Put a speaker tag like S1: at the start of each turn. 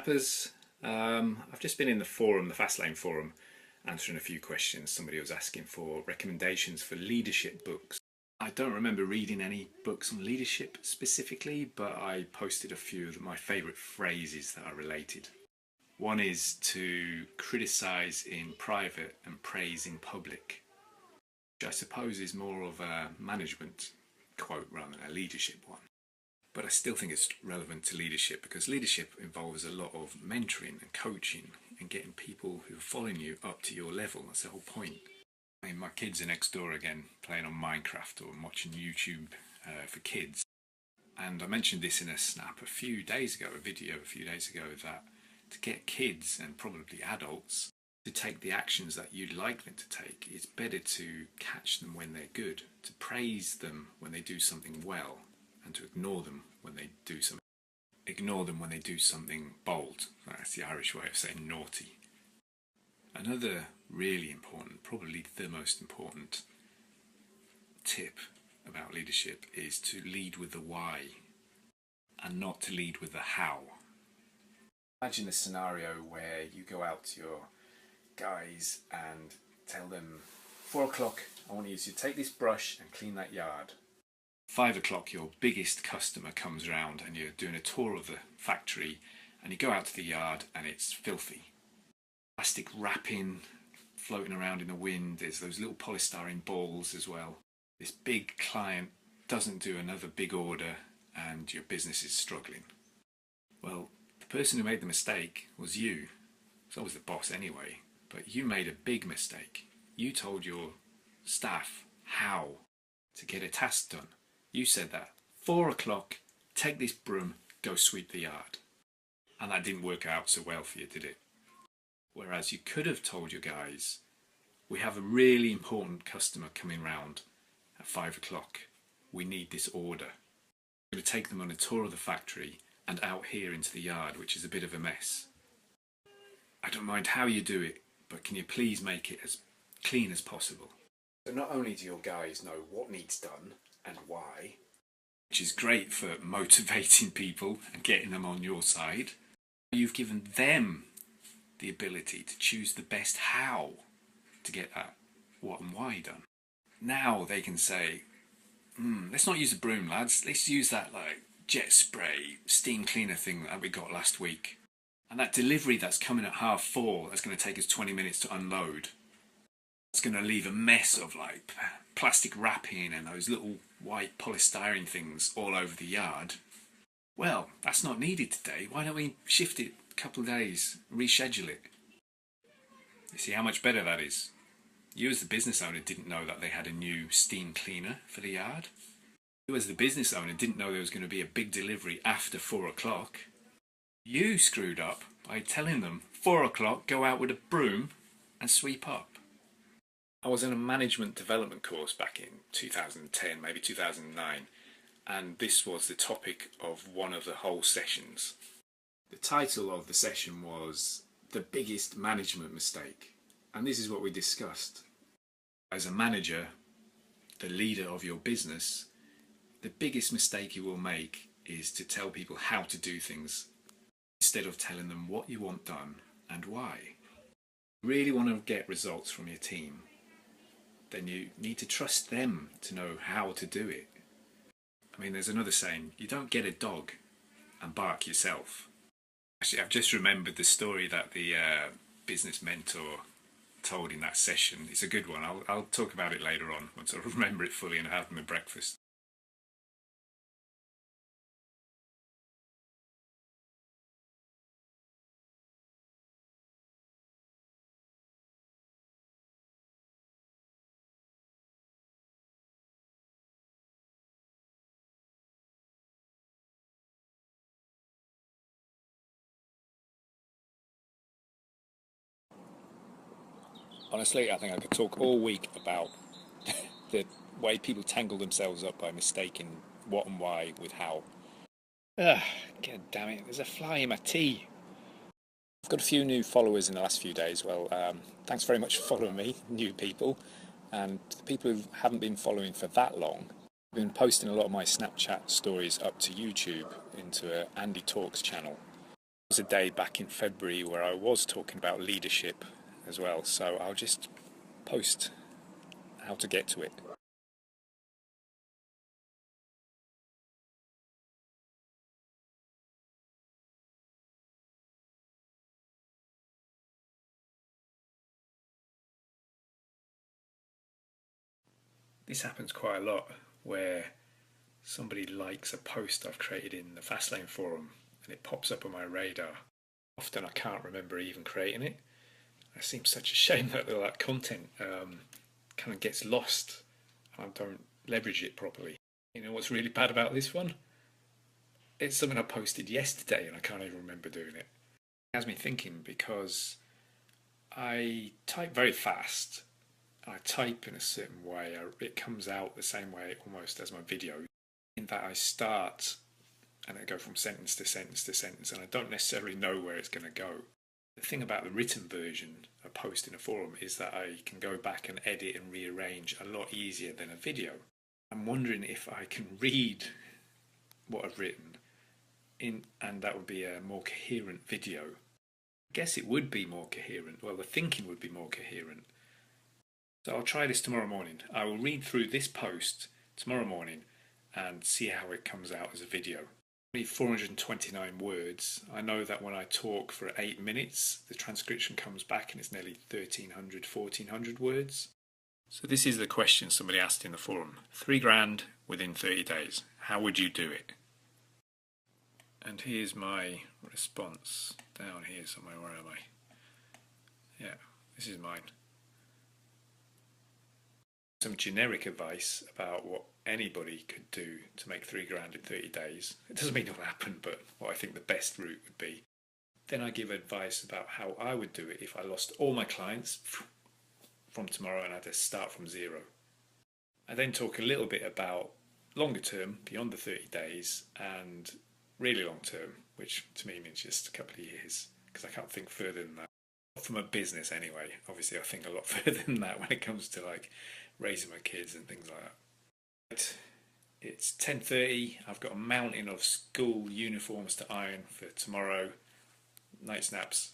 S1: Snappers. I've just been in the forum, the Fastlane forum, answering a few questions. Somebody was asking for recommendations for leadership books. I don't remember reading any books on leadership specifically, but I posted a few of my favourite phrases that are related. One is to criticise in private and praise in public, which I suppose is more of a management quote rather than a leadership one. But I still think it's relevant to leadership because leadership involves a lot of mentoring and coaching and getting people who are following you up to your level. That's the whole point. I mean, my kids are next door again playing on Minecraft or watching YouTube for kids. And I mentioned this in a snap a few days ago, that to get kids and probably adults to take the actions that you'd like them to take, it's better to catch them when they're good, to praise them when they do something well, and to ignore them when they do something bold. That's the Irish way of saying naughty. Another really important, probably the most important tip about leadership is to lead with the why and not to lead with the how. Imagine a scenario where you go out to your guys and tell them, 4 o'clock, I want you to take this brush and clean that yard. 5 o'clock, your biggest customer comes around and you're doing a tour of the factory and you go out to the yard and it's filthy. Plastic wrapping floating around in the wind, there's those little polystyrene balls as well. This big client doesn't do another big order and your business is struggling. Well, the person who made the mistake was you. It's always the boss anyway, but you made a big mistake. You told your staff how to get a task done. You said that 4 o'clock, take this broom, go sweep the yard. And that didn't work out so well for you, did it? Whereas you could have told your guys, we have a really important customer coming round at 5 o'clock. We need this order. I'm going to take them on a tour of the factory and out here into the yard, which is a bit of a mess. I don't mind how you do it, but can you please make it as clean as possible? So not only do your guys know what needs done and why, which is great for motivating people and getting them on your side, you've given them the ability to choose the best how to get that what and why done. Now they can say, let's not use a broom, lads, let's use that jet spray steam cleaner thing that we got last week. And that delivery that's coming at 4:30, that's going to take us 20 minutes to unload. It's going to leave a mess of plastic wrapping and those little white polystyrene things all over the yard. Well, that's not needed today. Why don't we shift it a couple of days, reschedule it? You see how much better that is? You as the business owner didn't know that they had a new steam cleaner for the yard. You as the business owner didn't know there was going to be a big delivery after 4 o'clock. You screwed up by telling them 4 o'clock, go out with a broom and sweep up. I was in a management development course back in 2010, maybe 2009, and this was the topic of one of the whole sessions. The title of the session was The Biggest Management Mistake, and this is what we discussed. As a manager, the leader of your business, the biggest mistake you will make is to tell people how to do things instead of telling them what you want done and why. You really want to get results from your team, then you need to trust them to know how to do it. I mean, there's another saying, you don't get a dog and bark yourself. Actually, I've just remembered the story that the business mentor told in that session. It's a good one. I'll talk about it later on once I remember it fully and have my breakfast. Honestly, I think I could talk all week about the way people tangle themselves up by mistaking what and why with how. God damn it, there's a fly in my tea. I've got a few new followers in the last few days. Well, thanks very much for following me, new people. And the people who haven't been following for that long, I've been posting a lot of my Snapchat stories up to YouTube into Andy Talks channel. was a day back in February where I was talking about leadership as well, so I'll just post how to get to it. This happens quite a lot, where somebody likes a post I've created in the Fastlane forum and it pops up on my radar. Often I can't remember even creating it. It seems such a shame that all that content kind of gets lost and I don't leverage it properly. You know what's really bad about this one? It's something I posted yesterday and I can't even remember doing it. It has me thinking because I type very fast. I type in a certain way. It comes out the same way almost as my video, in that I start and I go from sentence to sentence to sentence and I don't necessarily know where it's going to go. The thing about the written version of post in a forum is that I can go back and edit and rearrange a lot easier than a video. I'm wondering if I can read what I've written and that would be a more coherent video. I guess it would be more coherent. Well, the thinking would be more coherent. So I'll try this tomorrow morning. I will read through this post tomorrow morning and see how it comes out as a video. Only 429 words. I know that when I talk for 8 minutes, the transcription comes back and it's nearly 1,300, 1,400 words. So this is the question somebody asked in the forum. 3 grand within 30 days. How would you do it? And here's my response. Down here somewhere, where am I? Yeah, this is mine. Some generic advice about what anybody could do to make 3 grand in 30 days. It doesn't mean it'll happen, but what I think the best route would be. Then I give advice about how I would do it if I lost all my clients from tomorrow and I had to start from zero. I then talk a little bit about longer term, beyond the 30 days, and really long term, which to me means just a couple of years, because I can't think further than that. From a business anyway, obviously I think a lot further than that when it comes to like raising my kids and things like that. But it's 10:30, I've got a mountain of school uniforms to iron for tomorrow. Night snaps.